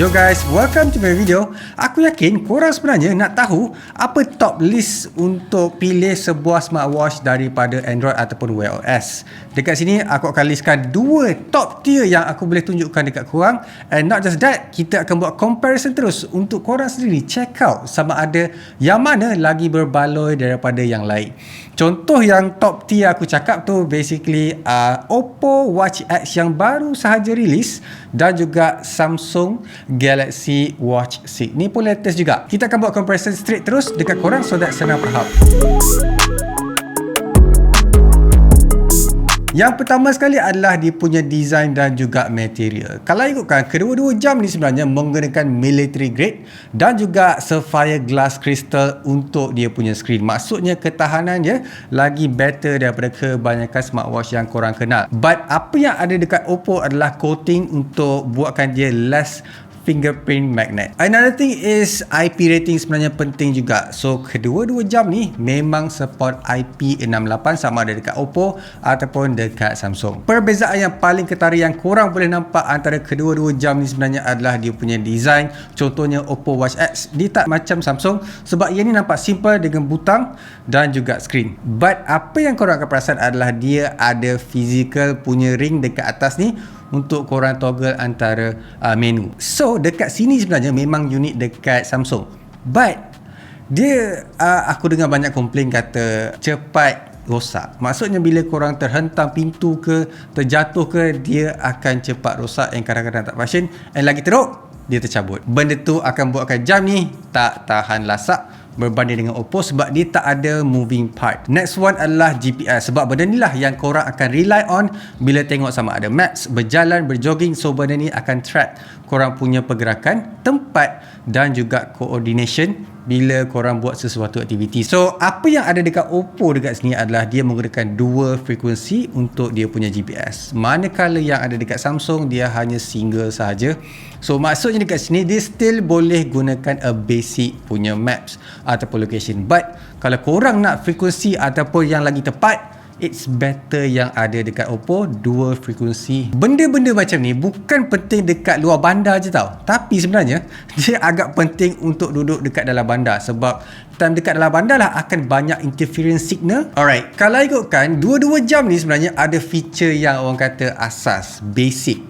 Yo guys, welcome to my video. Aku yakin korang sebenarnya nak tahu apa top list untuk pilih sebuah smartwatch daripada Android ataupun Wear OS. Dekat sini aku akan listkan dua top tier yang aku boleh tunjukkan dekat korang. And not just that, kita akan buat comparison terus untuk korang sendiri check out sama ada yang mana lagi berbaloi daripada yang lain. Contoh yang top tier aku cakap tu basically Oppo Watch X yang baru sahaja rilis dan juga Samsung Galaxy Watch 6. Ni pun latest juga. Kita akan buat comparison straight terus dekat korang so that senang faham. Yang pertama sekali adalah dia punya design dan juga material. Kalau ikutkan, kedua-dua jam ni sebenarnya menggunakan military grade dan juga sapphire glass crystal untuk dia punya screen. Maksudnya ketahanannya lagi better daripada kebanyakan smartwatch yang korang kenal. But apa yang ada dekat Oppo adalah coating untuk buatkan dia less fingerprint magnet. Another thing is IP rating sebenarnya penting juga. So kedua-dua jam ni memang support IP68 sama ada dekat Oppo ataupun dekat Samsung. Perbezaan yang paling ketara yang korang boleh nampak antara kedua-dua jam ni sebenarnya adalah dia punya design. Contohnya Oppo Watch X, dia tak macam Samsung sebab ia ni nampak simple dengan butang dan juga screen. But apa yang korang akan perasan adalah dia ada physical punya ring dekat atas ni untuk korang toggle antara menu. So dekat sini sebenarnya memang unik dekat Samsung. But dia aku dengar banyak komplain kata cepat rosak. Maksudnya bila korang terhentam pintu ke, terjatuh ke, dia akan cepat rosak yang kadang-kadang tak function. And lagi teruk, dia tercabut. Benda tu akan buatkan jam ni tak tahan lasak berbanding dengan Oppo sebab dia tak ada moving part. Next one adalah GPS sebab benda ni lah yang korang akan rely on bila tengok sama ada maps, berjalan, berjogging. So benda ni akan track korang punya pergerakan, tempat dan juga coordination bila korang buat sesuatu aktiviti. So apa yang ada dekat Oppo dekat sini adalah dia menggunakan dua frekuensi untuk dia punya GPS. Manakala yang ada dekat Samsung dia hanya single sahaja. So maksudnya dekat sini dia still boleh gunakan a basic punya maps ataupun location. But kalau korang nak frekuensi ataupun yang lagi tepat, it's better yang ada dekat Oppo dua frekuensi. Benda-benda macam ni bukan penting dekat luar bandar je tau, tapi sebenarnya dia agak penting untuk duduk dekat dalam bandar sebab time dekat dalam bandar lah akan banyak interference signal. Alright, kalau ikutkan dua-dua jam ni sebenarnya ada feature yang orang kata asas, basic.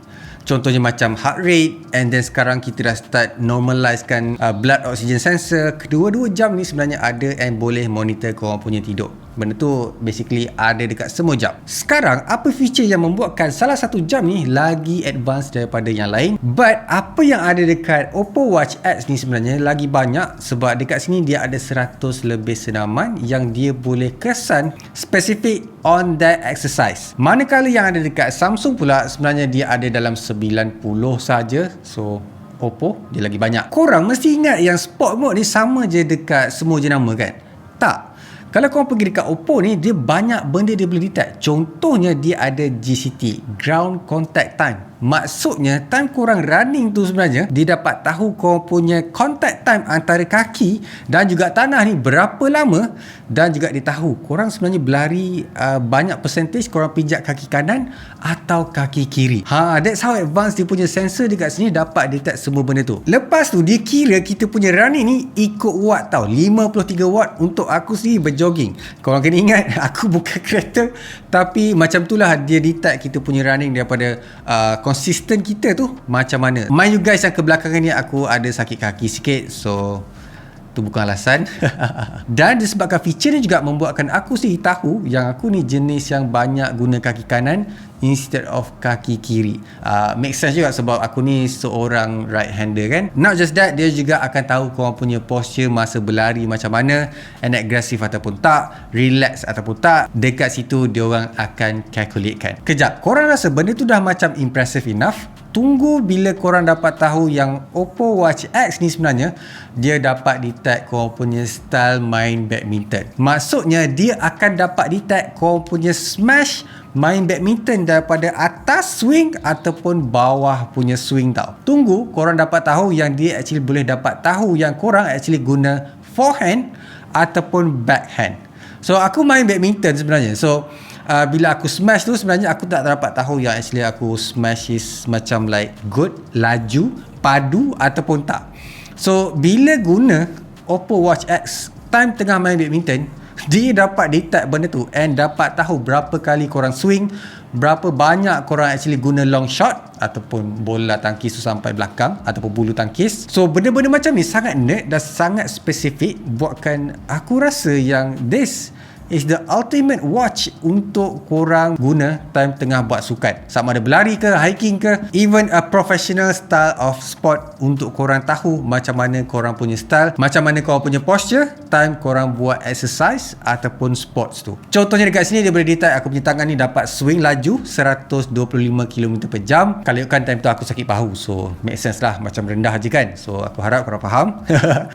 Contohnya macam heart rate, and then sekarang kita dah start normalizekan blood oxygen sensor. Kedua-dua jam ni sebenarnya ada and boleh monitor korang punya tidur. Benda tu basically ada dekat semua jam. Sekarang apa feature yang membuatkan salah satu jam ni lagi advanced daripada yang lain? But apa yang ada dekat Oppo Watch X ni sebenarnya lagi banyak sebab dekat sini dia ada 100 lebih senaman yang dia boleh kesan spesifik on that exercise. Manakala yang ada dekat Samsung pula sebenarnya dia ada dalam 90 saja. So Oppo dia lagi banyak. Korang mesti ingat yang sport mode ni sama je dekat semua jenama kan? Tak. Kalau korang pergi dekat Oppo ni, dia banyak benda dia boleh detect. Contohnya dia ada GCT, Ground Contact Time. Maksudnya time korang running tu sebenarnya dia dapat tahu korang punya contact time antara kaki dan juga tanah ni berapa lama, dan juga dia tahu korang sebenarnya berlari banyak percentage korang pijak kaki kanan atau kaki kiri. That's how advanced dia punya sensor dekat sini dapat detect semua benda tu. Lepas tu dia kira kita punya running ni ikut watt tau, 53 watt untuk aku sendiri berjogging. Korang kena ingat aku bukan kereta, tapi macam tu lah dia detect kita punya running daripada konsisten kita tu macam mana. Mind you guys yang kebelakangan ni aku ada sakit kaki sikit, so tu bukan alasan. Dan disebabkan feature ni juga membuatkan aku sendiri tahu yang aku ni jenis yang banyak guna kaki kanan instead of kaki kiri. Make sense juga sebab aku ni seorang right hander kan. Not just that, dia juga akan tahu korang punya posture masa berlari macam mana, and agresif ataupun tak, relax ataupun tak. Dekat situ diorang akan calculatekan. Kejap, korang rasa benda tu dah macam impressive enough? Tunggu bila korang dapat tahu yang Oppo Watch X ni sebenarnya dia dapat detect korang punya style main badminton. Maksudnya dia akan dapat detect korang punya smash main badminton daripada atas swing ataupun bawah punya swing tau. Tunggu korang dapat tahu yang dia actually boleh dapat tahu yang korang actually guna forehand ataupun backhand. So aku main badminton sebenarnya. So bila aku smash tu sebenarnya aku tak dapat tahu yang actually aku smash is macam like good, laju, padu ataupun tak. So bila guna Oppo Watch X time tengah main badminton, dia dapat detect benda tu and dapat tahu berapa kali korang swing, berapa banyak korang actually guna long shot ataupun bola tangkis tu sampai belakang ataupun bulu tangkis. So benda-benda macam ni sangat nerd dan sangat spesifik, buatkan aku rasa yang this is the ultimate watch untuk korang guna time tengah buat sukan, sama ada berlari ke, hiking ke, even a professional style of sport, untuk korang tahu macam mana korang punya style, macam mana korang punya posture time korang buat exercise ataupun sports tu. Contohnya dekat sini dia boleh detect aku punya tangan ni dapat swing laju 125 km per jam. Kalau kan time tu aku sakit bahu, so make sense lah, macam rendah je kan. So aku harap korang faham.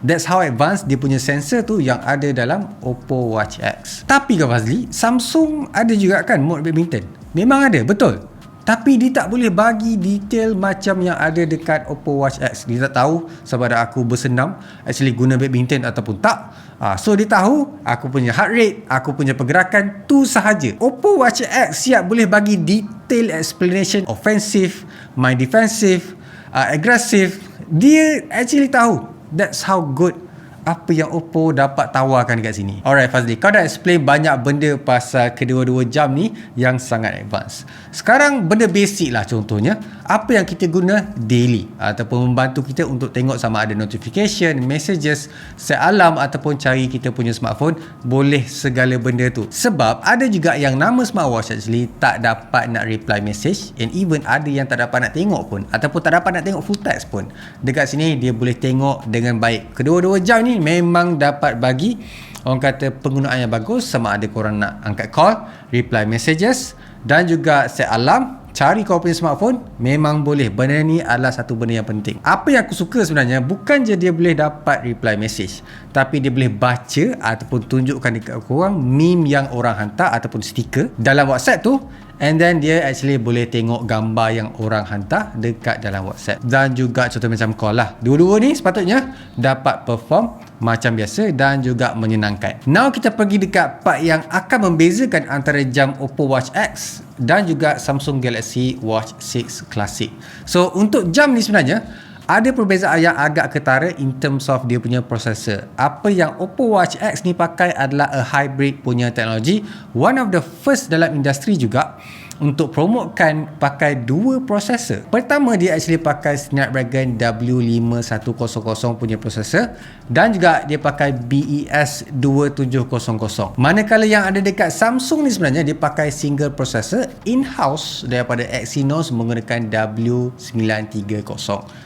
That's how advanced dia punya sensor tu yang ada dalam Oppo Watch X. Tapi kan Fazli, Samsung ada juga kan mode badminton? Memang ada, betul. Tapi dia tak boleh bagi detail macam yang ada dekat Oppo Watch X. Dia tak tahu sama ada aku bersenam actually guna badminton ataupun tak. So dia tahu aku punya heart rate, aku punya pergerakan, tu sahaja. Oppo Watch X siap boleh bagi detail explanation, offensive, main defensive, aggressive. Dia actually tahu. That's how good apa yang Oppo dapat tawarkan dekat sini. Alright Fazli, kau dah explain banyak benda pasal kedua-dua jam ni yang sangat advance. Sekarang benda basic lah, contohnya apa yang kita guna daily ataupun membantu kita untuk tengok sama ada notification, messages, set alarm ataupun cari kita punya smartphone. Boleh segala benda tu. Sebab ada juga yang nama smartwatch actually tak dapat nak reply message, and even ada yang tak dapat nak tengok pun ataupun tak dapat nak tengok full text pun. Dekat sini dia boleh tengok dengan baik. Kedua-dua jam ni memang dapat bagi orang kata penggunaan yang bagus, sama ada korang nak angkat call, reply messages dan juga set alarm, cari kau punya smartphone, memang boleh. Benda ni adalah satu benda yang penting. Apa yang aku suka sebenarnya, bukan je dia boleh dapat reply message, tapi dia boleh baca ataupun tunjukkan dekat korang meme yang orang hantar ataupun stiker dalam WhatsApp tu. And then dia actually boleh tengok gambar yang orang hantar dekat dalam WhatsApp. Dan juga contoh macam call lah. Dua-dua ni sepatutnya dapat perform macam biasa dan juga menyenangkan. Now kita pergi dekat part yang akan membezakan antara jam Oppo Watch X dan juga Samsung Galaxy Watch 6 Classic. So untuk jam ni sebenarnya ada perbezaan yang agak ketara in terms of dia punya processor. Apa yang Oppo Watch X ni pakai adalah a hybrid punya teknologi. One of the first dalam industri juga untuk promotekan pakai dua processor. Pertama, dia actually pakai Snapdragon W5100 punya processor dan juga dia pakai BES 2700. Manakala yang ada dekat Samsung ni sebenarnya dia pakai single processor in-house daripada Exynos menggunakan W930.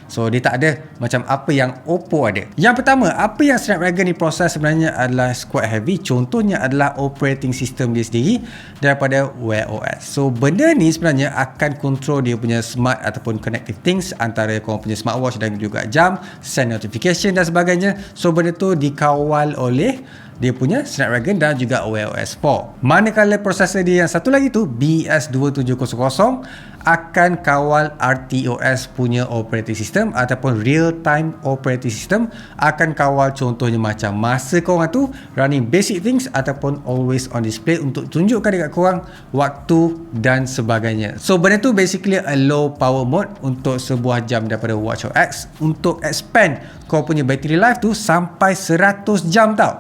So dia tak ada macam apa yang Oppo ada. Yang pertama, apa yang Snapdragon ni proses sebenarnya adalah quite heavy. Contohnya adalah operating system dia sendiri daripada Wear OS. So benda ni sebenarnya akan control dia punya smart ataupun connected things antara korang punya smartwatch dan juga jam, send notification dan sebagainya. So benda tu dikawal oleh dia punya Snapdragon dan juga Wear OS 4. Manakala prosesor dia yang satu lagi tu BES 2700 akan kawal RTOS punya operating system ataupun real time operating system, akan kawal contohnya macam masa korang tu running basic things ataupun always on display untuk tunjukkan dekat korang waktu dan sebagainya. So benda tu basically a low power mode untuk sebuah jam daripada WatchOS X untuk expand kau punya battery life tu sampai 100 jam tau.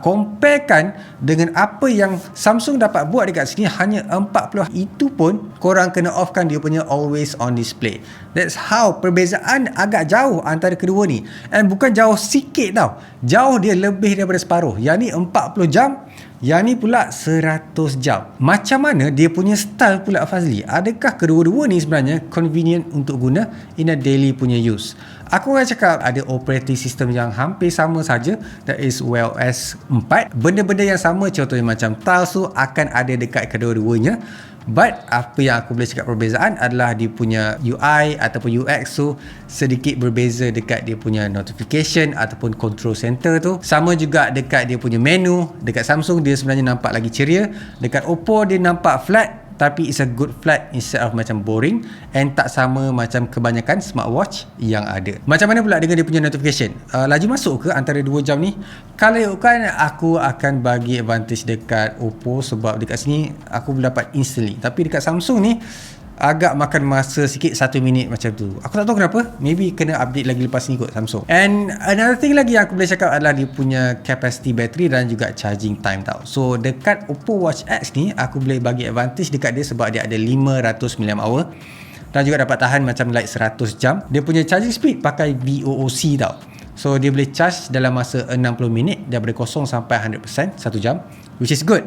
Comparekan dengan apa yang Samsung dapat buat dekat sini hanya 40. Itu pun korang kena offkan dia punya always on display. That's how perbezaan agak jauh antara kedua ni. And bukan jauh sikit tau, jauh dia lebih daripada separuh. Yang ni 40 jam, yang ni pula 100 jam. Macam mana dia punya style pula Fazli? Adakah kedua-dua ni sebenarnya convenient untuk guna in a daily punya use? Aku akan cakap ada operating system yang hampir sama saja, that is Wear OS 4. Benda-benda yang sama contohnya macam tiles tu akan ada dekat kedua-duanya. But apa yang aku boleh cakap perbezaan adalah dia punya UI ataupun UX tu sedikit berbeza dekat dia punya notification ataupun control center tu. Sama juga dekat dia punya menu. Dekat Samsung dia sebenarnya nampak lagi ceria. Dekat Oppo dia nampak flat, tapi it's a good flat instead of macam boring, and tak sama macam kebanyakan smartwatch yang ada. Macam mana pula dengan dia punya notification? Laju masuk ke antara dua jam ni? Kalau kan aku akan bagi advantage dekat Oppo sebab dekat sini aku boleh dapat instantly. Tapi dekat Samsung ni agak makan masa sikit 1 minit macam tu. Aku tak tahu kenapa. Maybe kena update lagi lepas ni kot Samsung. And another thing lagi yang aku boleh cakap adalah dia punya capacity battery dan juga charging time tau. So dekat Oppo Watch X ni aku boleh bagi advantage dekat dia sebab dia ada 500 mAh dan juga dapat tahan macam like 100 jam. Dia punya charging speed pakai VOOC tau. So dia boleh charge dalam masa 60 minit daripada 0 sampai 100% 1 jam, which is good.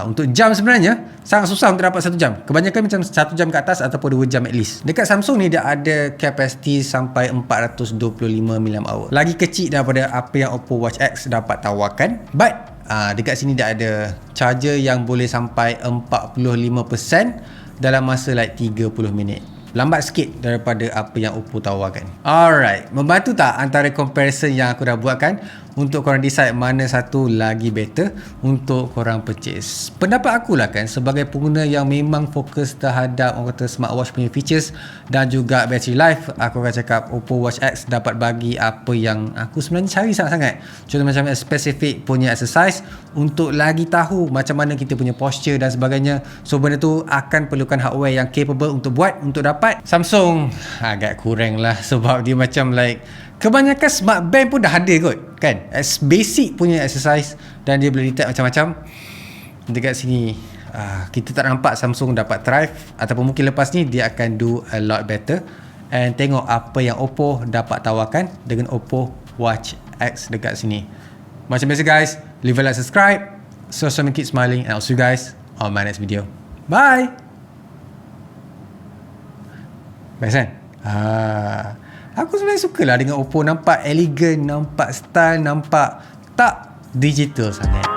Untuk jam sebenarnya sangat susah untuk dapat 1 jam. Kebanyakan macam 1 jam ke atas ataupun 2 jam at least. Dekat Samsung ni dia ada capacity sampai 425 mAh. Lagi kecil daripada apa yang Oppo Watch X dapat tawarkan. But dekat sini dia ada charger yang boleh sampai 45% dalam masa like 30 minit. Lambat sikit daripada apa yang Oppo tawarkan. Alright, membantu tak antara comparison yang aku dah buatkan untuk korang decide mana satu lagi better untuk korang purchase? Pendapat aku lah kan, sebagai pengguna yang memang fokus terhadap orang kata smartwatch punya features dan juga battery life, aku akan cakap Oppo Watch X dapat bagi apa yang aku sebenarnya cari sangat-sangat. Contoh macam spesifik punya exercise untuk lagi tahu macam mana kita punya posture dan sebagainya. So benda tu akan perlukan hardware yang capable untuk buat, untuk dapat. Samsung agak kurang lah sebab dia macam like kebanyakan smart band pun dah ada kot kan, as basic punya exercise dan dia boleh detect macam-macam. Dekat sini kita tak nampak Samsung dapat thrive, ataupun mungkin lepas ni dia akan do a lot better. And tengok apa yang Oppo dapat tawarkan dengan Oppo Watch X dekat sini. Macam biasa guys, leave a like, subscribe, so keep smiling, and I'll see you guys on my next video. Bye. Best kan? Aku sebenarnya suka lah dengan Oppo. Nampak elegan, nampak style, nampak tak digital sangat.